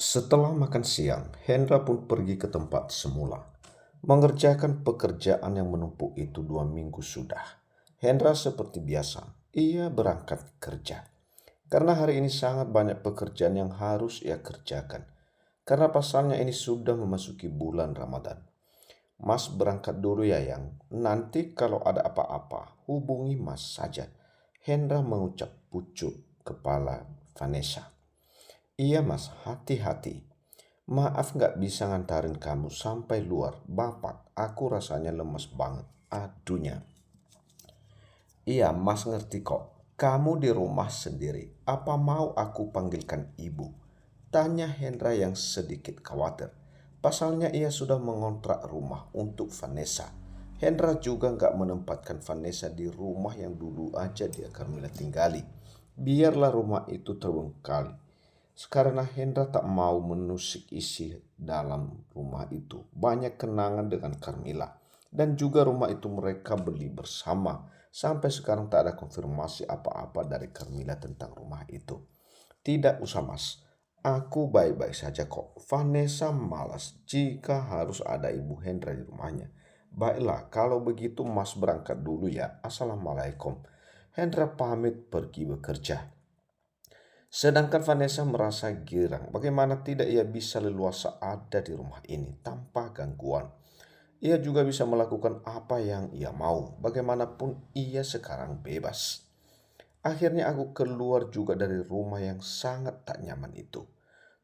Setelah makan siang, Hendra pun pergi ke tempat semula, mengerjakan pekerjaan yang menumpuk itu 2 minggu sudah. Hendra seperti biasa, ia berangkat kerja. Karena hari ini sangat banyak pekerjaan yang harus ia kerjakan. Karena pasalnya ini sudah memasuki bulan Ramadan. Mas berangkat dulu ya yang, nanti kalau ada apa-apa hubungi Mas saja. Hendra mengucap pucuk kepala Vanessa. Iya mas, hati-hati. Maaf gak bisa ngantarin kamu sampai luar. Bapak, aku rasanya lemes banget. Adunya. Iya mas ngerti kok. Kamu di rumah sendiri. Apa mau aku panggilkan ibu? Tanya Hendra yang sedikit khawatir. Pasalnya ia sudah mengontrak rumah untuk Vanessa. Hendra juga gak menempatkan Vanessa di rumah yang dulu aja dia Carmila tinggali. Biarlah rumah itu terbengkalai. Karena Hendra tak mau menusuk isi dalam rumah itu. Banyak kenangan dengan Carmila. Dan juga rumah itu mereka beli bersama. Sampai sekarang tak ada konfirmasi apa-apa dari Carmila tentang rumah itu. Tidak usah mas. Aku baik-baik saja kok. Vanessa malas jika harus ada ibu Hendra di rumahnya. Baiklah, kalau begitu mas berangkat dulu ya. Assalamualaikum. Hendra pamit pergi bekerja. Sedangkan Vanessa merasa girang bagaimana tidak ia bisa leluasa ada di rumah ini tanpa gangguan. Ia juga bisa melakukan apa yang ia mau, bagaimanapun ia sekarang bebas. Akhirnya aku keluar juga dari rumah yang sangat tak nyaman itu.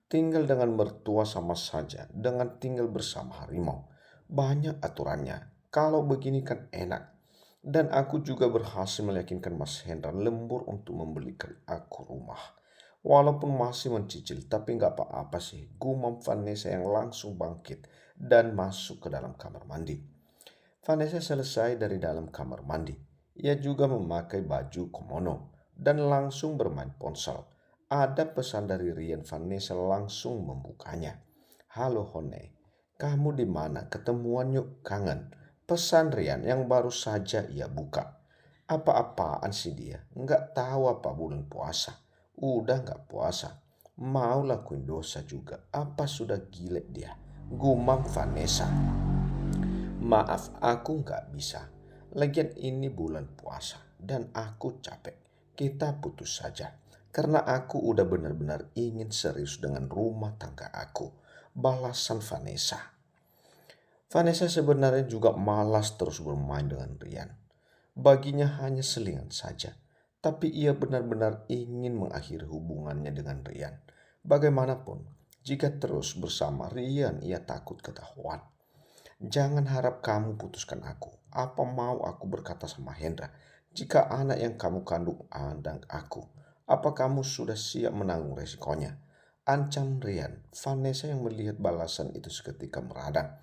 Tinggal dengan mertua sama saja, dengan tinggal bersama harimau. Banyak aturannya, kalau begini kan enak. Dan aku juga berhasil meyakinkan Mas Hendra lembur untuk membelikan aku rumah. Walaupun masih mencicil, tapi nggak apa-apa sih. Gumam Vanessa yang langsung bangkit dan masuk ke dalam kamar mandi. Vanessa selesai dari dalam kamar mandi. Ia juga memakai baju kimono dan langsung bermain ponsel. Ada pesan dari Rian. Vanessa langsung membukanya. Halo Hone, kamu di mana? Ketemuan yuk, kangen. Pesan Rian yang baru saja ia buka. Apa-apaan sih dia? Nggak tahu apa bulan puasa. Udah nggak puasa. Mau lakuin dosa juga. Apa sudah gila dia? Gumam Vanessa. Maaf, aku nggak bisa. Lagian ini bulan puasa dan aku capek. Kita putus saja. Karena aku udah benar-benar ingin serius dengan rumah tangga aku. Balasan Vanessa. Vanessa sebenarnya juga malas terus bermain dengan Rian. Baginya hanya selingan saja. Tapi ia benar-benar ingin mengakhiri hubungannya dengan Rian. Bagaimanapun, jika terus bersama Rian, ia takut ketahuan. Jangan harap kamu putuskan aku. Apa mau aku berkata sama Hendra? Jika anak yang kamu kandung dan aku, apa kamu sudah siap menanggung resikonya? Ancam Rian. Vanessa yang melihat balasan itu seketika meradang.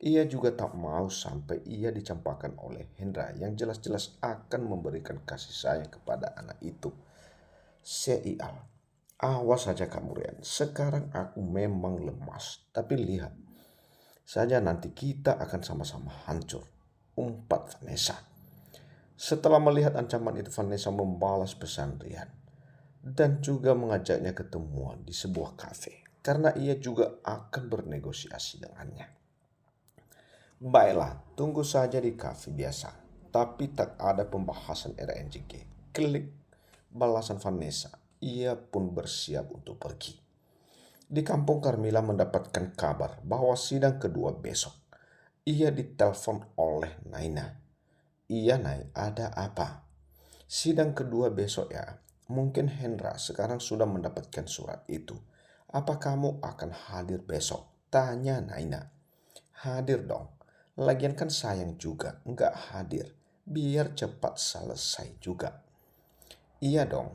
Ia juga tak mau sampai ia dicampakkan oleh Hendra yang jelas-jelas akan memberikan kasih sayang kepada anak itu. Seial, awas saja kamu Rian. Sekarang aku memang lemas. Tapi lihat saja nanti kita akan sama-sama hancur. Umpat Vanessa. Setelah melihat ancaman itu, Vanessa membalas pesan Rian dan juga mengajaknya ketemuan di sebuah kafe karena ia juga akan bernegosiasi dengannya. Baiklah, tunggu saja di kafe biasa, tapi tak ada pembahasan RNJG. Klik balasan Vanessa. Ia pun bersiap untuk pergi. Di kampung Carmila mendapatkan kabar bahwa sidang kedua besok. Ia ditelepon oleh Naina. Iya Nai, ada apa? Sidang kedua besok ya. Mungkin Hendra sekarang sudah mendapatkan surat itu. Apa kamu akan hadir besok? Tanya Naina. Hadir dong. Lagian kan sayang juga nggak hadir. Biar cepat selesai juga. Iya dong.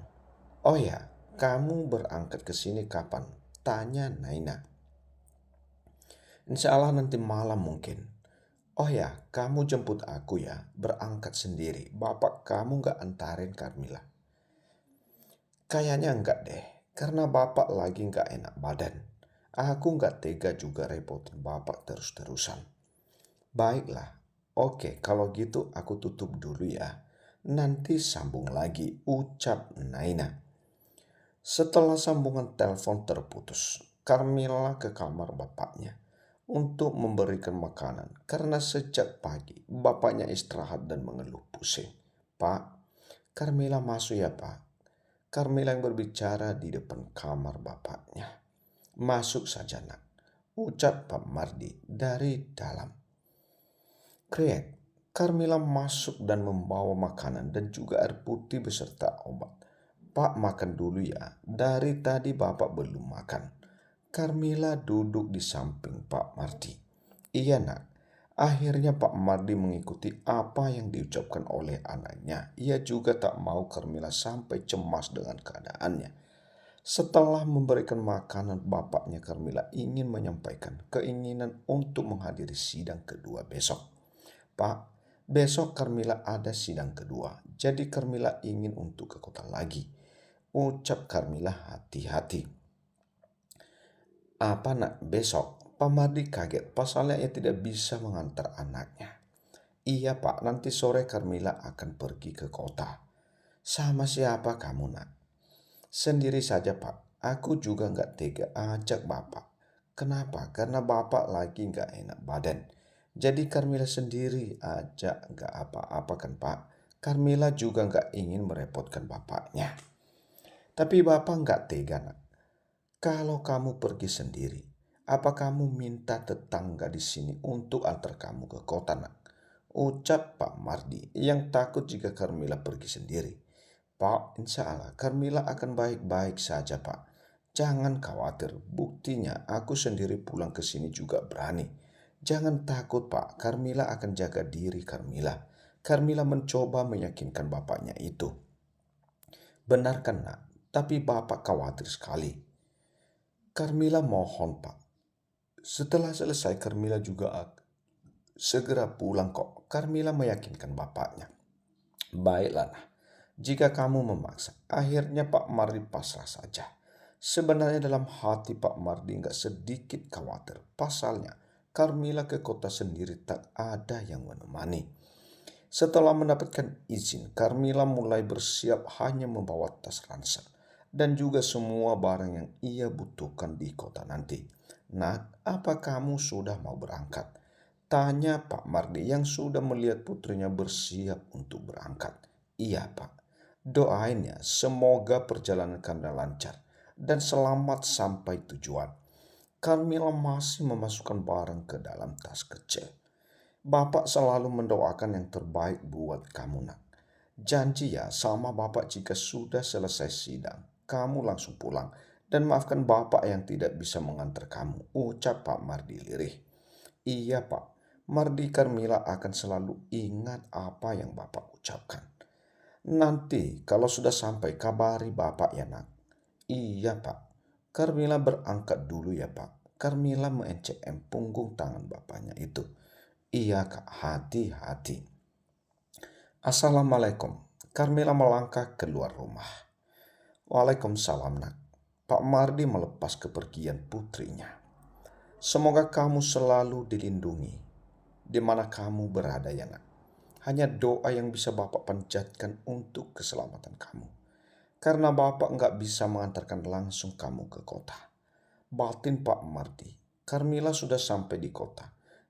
Oh ya, kamu berangkat ke sini kapan? Tanya Naina. Insya Allah nanti malam mungkin. Oh ya, kamu jemput aku ya, berangkat sendiri. Bapak kamu gak antarin Carmila? Kayaknya enggak deh, karena bapak lagi gak enak badan. Aku gak tega juga repotin bapak terus-terusan. Baiklah, oke kalau gitu aku tutup dulu ya. Nanti sambung lagi, ucap Naina. Setelah sambungan telepon terputus, Carmila ke kamar bapaknya untuk memberikan makanan karena sejak pagi bapaknya istirahat dan mengeluh pusing. "Pak, Carmila masuk ya Pak." Carmila yang berbicara di depan kamar bapaknya. "Masuk saja nak," ucap Pak Mardi dari dalam. Krek, Carmila masuk dan membawa makanan dan juga air putih beserta obat. "Pak makan dulu ya, dari tadi bapak belum makan." Carmila duduk di samping Pak Mardi. "Iya nak." Akhirnya Pak Mardi mengikuti apa yang diucapkan oleh anaknya. Ia juga tak mau Carmila sampai cemas dengan keadaannya. Setelah memberikan makanan bapaknya, Carmila ingin menyampaikan keinginan untuk menghadiri sidang kedua besok. "Pak, besok Carmila ada sidang kedua, jadi Carmila ingin untuk ke kota lagi," ucap Carmila hati-hati. "Apa nak besok?" Pak Mardi kaget pasalnya ia tidak bisa mengantar anaknya. "Iya Pak, nanti sore Carmila akan pergi ke kota." "Sama siapa kamu nak?" "Sendiri saja Pak, aku juga nggak tega ajak Bapak." "Kenapa?" "Karena Bapak lagi nggak enak badan. Jadi Carmila sendiri aja nggak apa-apa kan Pak. Carmila juga nggak ingin merepotkan bapaknya." "Tapi Bapak nggak tega nak. Kalau kamu pergi sendiri, apa kamu minta tetangga di sini untuk antar kamu ke kota nak?" ucap Pak Mardi yang takut jika Carmila pergi sendiri. "Pak, insya Allah Carmila akan baik-baik saja Pak. Jangan khawatir, buktinya aku sendiri pulang ke sini juga berani. Jangan takut Pak, Carmila akan jaga diri Carmila." Carmila mencoba meyakinkan bapaknya itu. "Benarkan nak, tapi Bapak khawatir sekali." "Carmila mohon Pak. Setelah selesai Carmila juga segera pulang kok." Carmila meyakinkan bapaknya. "Baiklah nah, jika kamu memaksa." Akhirnya Pak Mardi pasrah saja. Sebenarnya dalam hati Pak Mardi nggak sedikit khawatir. Pasalnya Carmila ke kota sendiri tak ada yang menemani. Setelah mendapatkan izin, Carmila mulai bersiap hanya membawa tas ransel dan juga semua barang yang ia butuhkan di kota nanti. "Nak, apa kamu sudah mau berangkat?" tanya Pak Mardi yang sudah melihat putrinya bersiap untuk berangkat. "Iya Pak, doain ya semoga perjalanan Carmila lancar dan selamat sampai tujuan." Carmila masih memasukkan barang ke dalam tas kecil. "Bapak selalu mendoakan yang terbaik buat kamu nak. Janji ya sama Bapak jika sudah selesai sidang, kamu langsung pulang. Dan maafkan Bapak yang tidak bisa mengantar kamu," ucap Pak Mardi lirih. "Iya Pak, Mardi Carmila akan selalu ingat apa yang Bapak ucapkan. Nanti kalau sudah sampai kabari Bapak ya nak." "Iya Pak." Carmila berangkat dulu ya Pak. Carmila mengenceng punggung tangan bapaknya itu. "Iya Kak, hati-hati." "Assalamualaikum." Carmila melangkah keluar rumah. "Waalaikumsalam nak." Pak Mardi melepas kepergian putrinya. "Semoga kamu selalu dilindungi di mana kamu berada ya nak. Hanya doa yang bisa Bapak panjatkan untuk keselamatan kamu. Karena Bapak nggak bisa mengantarkan langsung kamu ke kota." Batin Pak Mardi. Carmila sudah sampai di kota.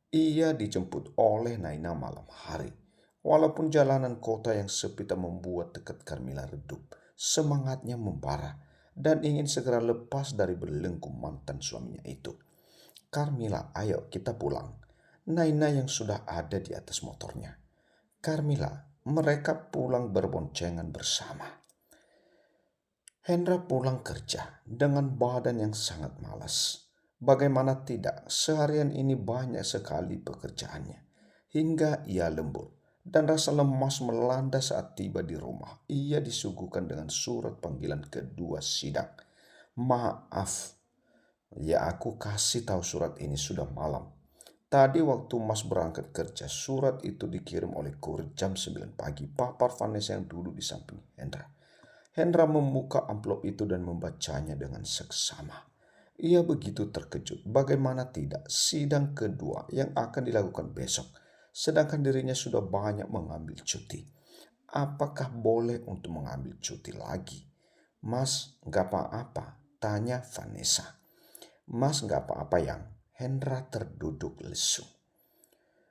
Ia dijemput oleh Naina malam hari. Walaupun jalanan kota yang sepi tak membuat tekad Carmila redup, semangatnya membara dan ingin segera lepas dari belenggu mantan suaminya itu. "Carmila, ayo kita pulang." Naina yang sudah ada di atas motornya. "Carmila," mereka pulang berboncengan bersama. Hendra pulang kerja dengan badan yang sangat malas. Bagaimana tidak, seharian ini banyak sekali pekerjaannya. Hingga ia lembur dan rasa lemas melanda saat tiba di rumah. Ia disuguhkan dengan surat panggilan kedua sidang. "Maaf, ya aku kasih tahu surat ini sudah malam. Tadi waktu Mas berangkat kerja, surat itu dikirim oleh kurir jam 9 pagi." Papar Vanessa yang duduk di samping Hendra. Hendra membuka amplop itu dan membacanya dengan seksama. Ia begitu terkejut. Bagaimana tidak, sidang kedua yang akan dilakukan besok. Sedangkan dirinya sudah banyak mengambil cuti. Apakah boleh untuk mengambil cuti lagi? "Mas, gak apa-apa," tanya Vanessa. Mas nggak apa-apa yang. Hendra terduduk lesu.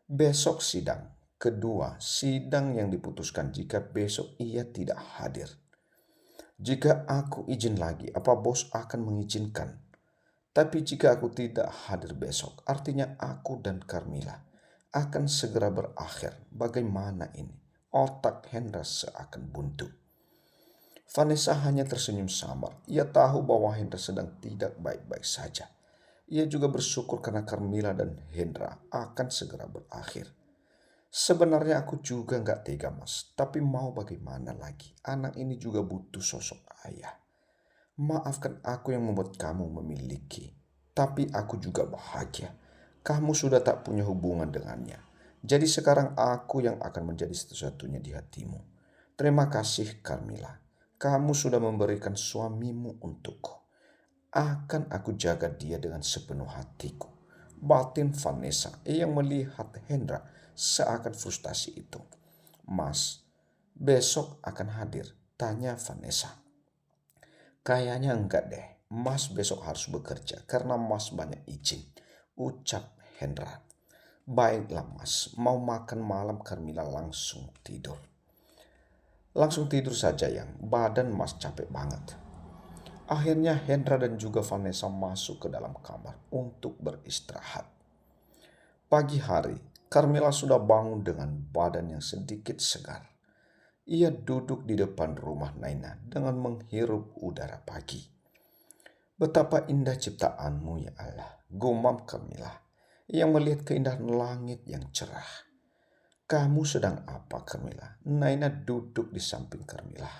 Besok sidang. Kedua, sidang yang diputuskan jika besok ia tidak hadir. Jika aku izin lagi, apa bos akan mengizinkan? Tapi jika aku tidak hadir besok, artinya aku dan Carmila akan segera berakhir. Bagaimana ini? Otak Hendra seakan buntu. Vanessa hanya tersenyum samar. Ia tahu bahwa Hendra sedang tidak baik-baik saja. Ia juga bersyukur karena Carmila dan Hendra akan segera berakhir. Sebenarnya aku juga nggak tega mas, tapi mau bagaimana lagi? Anak ini juga butuh sosok ayah. Maafkan aku yang membuat kamu memiliki, tapi aku juga bahagia. Kamu sudah tak punya hubungan dengannya. Jadi sekarang aku yang akan menjadi satu-satunya di hatimu. Terima kasih Carmila. Kamu sudah memberikan suamimu untukku. Akan aku jaga dia dengan sepenuh hatiku. Batin Vanessa yang melihat Hendra seakan frustasi itu. Mas, besok akan hadir? Tanya Vanessa. Kayaknya enggak deh. Mas besok harus bekerja karena Mas banyak izin. Ucap Hendra. Baiklah mas, mau makan malam Carmila langsung tidur. Langsung tidur saja yang, badan mas capek banget. Akhirnya Hendra dan juga Vanessa masuk ke dalam kamar untuk beristirahat. Pagi hari, Carmila sudah bangun dengan badan yang sedikit segar. Ia duduk di depan rumah Naina dengan menghirup udara pagi. Betapa indah ciptaanmu ya Allah, gumam Carmila yang melihat keindahan langit yang cerah. Kamu sedang apa Carmila? Naina duduk di samping Carmila.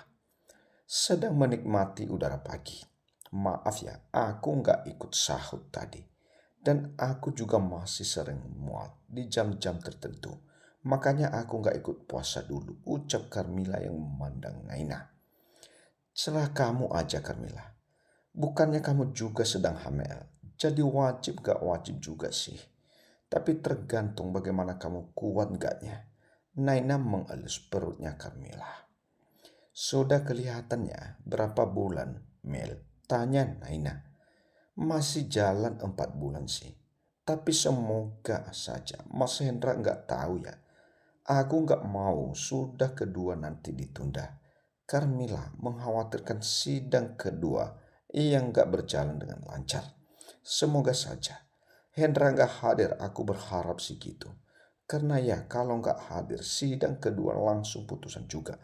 Sedang menikmati udara pagi. Maaf ya, aku nggak ikut sahur tadi. Dan aku juga masih sering mual di jam-jam tertentu. Makanya aku nggak ikut puasa dulu, ucap Carmila yang memandang Naina. Serah kamu aja Carmila. Bukannya kamu juga sedang hamil. Jadi wajib gak wajib juga sih. Tapi tergantung bagaimana kamu kuat gaknya. Naina mengelus perutnya Carmila. Sudah kelihatannya berapa bulan, Mel? Tanya Naina. Masih jalan 4 bulan sih. Tapi semoga saja Mas Hendra nggak tahu ya. Aku nggak mau sudah kedua nanti ditunda. Carmila mengkhawatirkan sidang kedua yang nggak berjalan dengan lancar. Semoga saja. Hendra nggak hadir, aku berharap sih gitu. Karena ya kalau nggak hadir sidang kedua langsung putusan juga.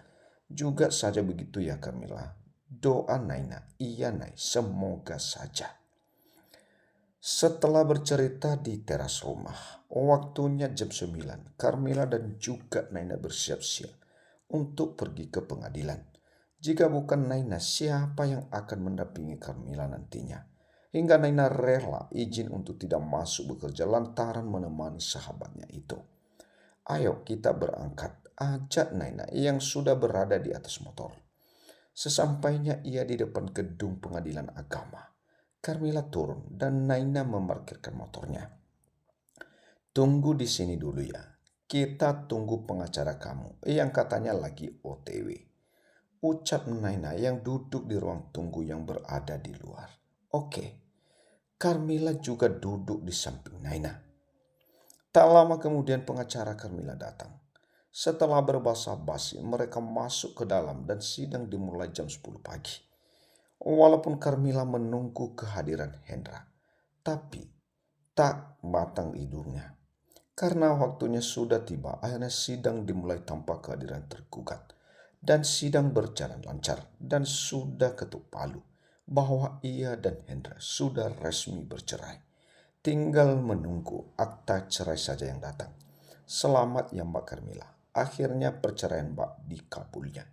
Juga saja begitu ya Carmila. Doa Naina, iya Nai, semoga saja. Setelah bercerita di teras rumah, waktunya jam 9, Carmila dan juga Naina bersiap-siap untuk pergi ke pengadilan. Jika bukan Naina, siapa yang akan mendampingi Carmila nantinya? Hingga Naina rela izin untuk tidak masuk bekerja lantaran menemani sahabatnya itu. Ayo kita berangkat, ajak Naina yang sudah berada di atas motor. Sesampainya ia di depan gedung pengadilan agama, Carmila turun dan Naina memarkirkan motornya. Tunggu di sini dulu ya. Kita tunggu pengacara kamu yang katanya lagi OTW. Ucap Naina yang duduk di ruang tunggu yang berada di luar. Oke. Carmila juga duduk di samping Naina. Tak lama kemudian pengacara Carmila datang. Setelah berbasa-basi mereka masuk ke dalam dan sidang dimulai jam 10 pagi. Walaupun Carmila menunggu kehadiran Hendra, tapi tak batang hidungnya. Karena waktunya sudah tiba, akhirnya sidang dimulai tanpa kehadiran tergugat. Dan sidang berjalan lancar dan sudah ketuk palu bahwa ia dan Hendra sudah resmi bercerai. Tinggal menunggu akta cerai saja yang datang. Selamat ya Mbak Carmila, akhirnya perceraian Mbak dikabulkan.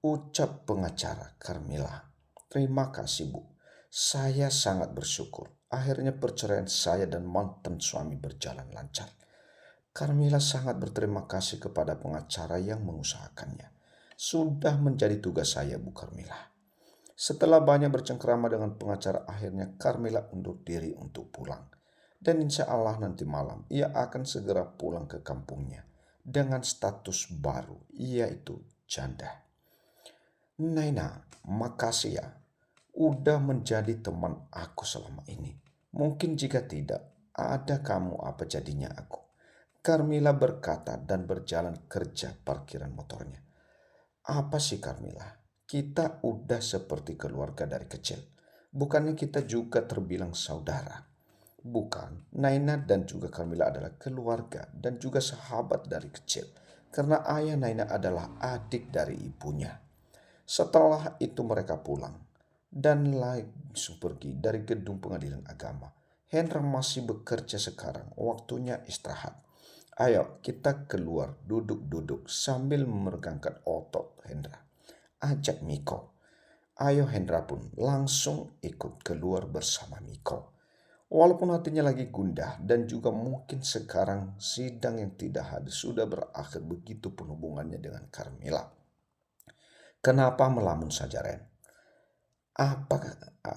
Ucap pengacara Carmila. Terima kasih Bu, saya sangat bersyukur. Akhirnya perceraian saya dan mantan suami berjalan lancar. Carmila sangat berterima kasih kepada pengacara yang mengusahakannya. Sudah menjadi tugas saya Bu Carmila. Setelah banyak bercengkrama dengan pengacara, akhirnya Carmila undur diri untuk pulang. Dan insya Allah nanti malam ia akan segera pulang ke kampungnya dengan status baru, yaitu janda. Naina, makasih ya udah menjadi teman aku selama ini. Mungkin jika tidak, ada kamu apa jadinya aku? Carmilla berkata dan berjalan kerja parkiran motornya. Apa sih Carmilla? Kita udah seperti keluarga dari kecil. Bukannya kita juga terbilang saudara? Bukan, Naina dan juga Carmilla adalah keluarga dan juga sahabat dari kecil. Karena ayah Naina adalah adik dari ibunya. Setelah itu mereka pulang dan langsung pergi dari gedung pengadilan agama. Hendra masih bekerja sekarang, waktunya istirahat. Ayo kita keluar duduk-duduk sambil meregangkan otot Hendra. Ajak Miko. Ayo Hendra pun langsung ikut keluar bersama Miko. Walaupun hatinya lagi gundah dan juga mungkin sekarang sidang yang tidak hadis sudah berakhir begitu pun hubungannya dengan Carmilla. Kenapa melamun saja Ren? Apa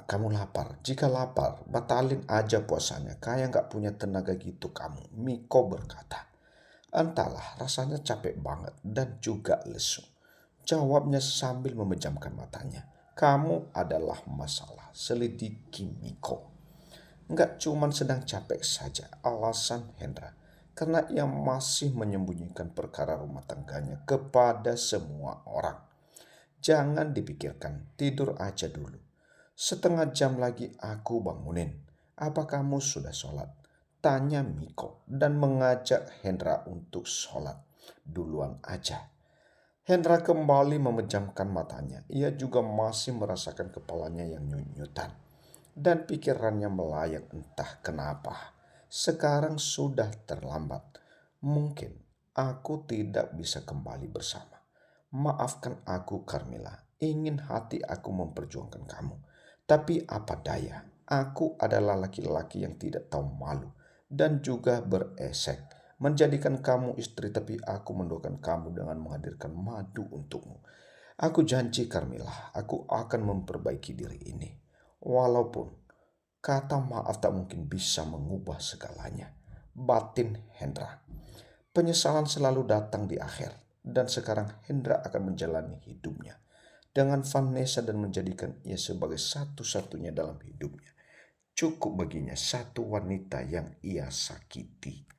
kamu lapar? Jika lapar, batalin aja puasanya. Kayak nggak punya tenaga gitu kamu. Miko berkata. Entahlah, rasanya capek banget dan juga lesu. Jawabnya sambil memejamkan matanya. Kamu adalah masalah, selidiki Miko. Nggak cuman sedang capek saja, alasan Hendra. Karena ia masih menyembunyikan perkara rumah tangganya kepada semua orang. Jangan dipikirkan, tidur aja dulu. Setengah jam lagi aku bangunin. Apa kamu sudah sholat? Tanya Miko dan mengajak Hendra untuk sholat. Duluan aja. Hendra kembali memejamkan matanya. Ia juga masih merasakan kepalanya yang nyut-nyutan. Dan pikirannya melayang entah kenapa. Sekarang sudah terlambat. Mungkin aku tidak bisa kembali bersama. Maafkan aku Carmilla. Ingin hati aku memperjuangkan kamu. Tapi apa daya, aku adalah laki-laki yang tidak tahu malu dan juga beresek. Menjadikan kamu istri tapi aku mendoakan kamu dengan menghadirkan madu untukmu. Aku janji Carmilla, aku akan memperbaiki diri ini. Walaupun kata maaf tak mungkin bisa mengubah segalanya. Batin Hendra. Penyesalan selalu datang di akhir. Dan sekarang Hendra akan menjalani hidupnya dengan Vanessa dan menjadikan ia sebagai satu-satunya dalam hidupnya. Cukup baginya satu wanita yang ia sakiti.